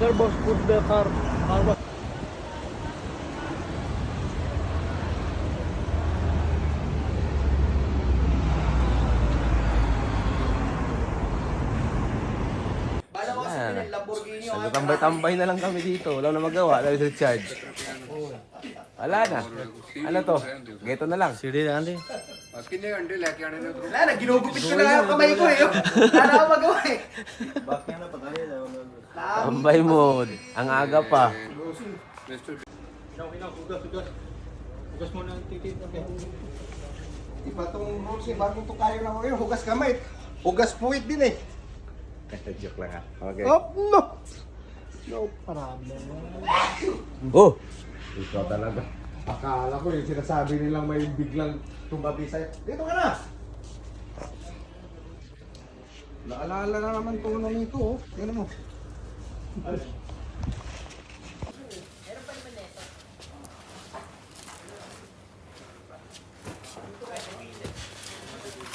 Sir, boss, put the car wash. Nagtambay-tambay na lang kami dito. Wala na magawa. Dahil sa recharge. Wala na. Ano to? Geto na lang. Sige, Andy. Wala na, ginugupit ko na nga yung kamay ko eh. Wala na ako magawa eh. Tambay mode. Ang aga pa. Hugas mo na ang titit. Okay. Iba itong rules eh, bagong tukayo na ko yun, hugas kamay. Hugas puwit din eh. Joke lang ha. Okay. Oh, no! No problem. Oh! Ikaw talaga. Akala ko yung sinasabi nilang may biglang tumabi sa'yo. Dito ka na! Naalala na naman tono nito oh. Yan mo.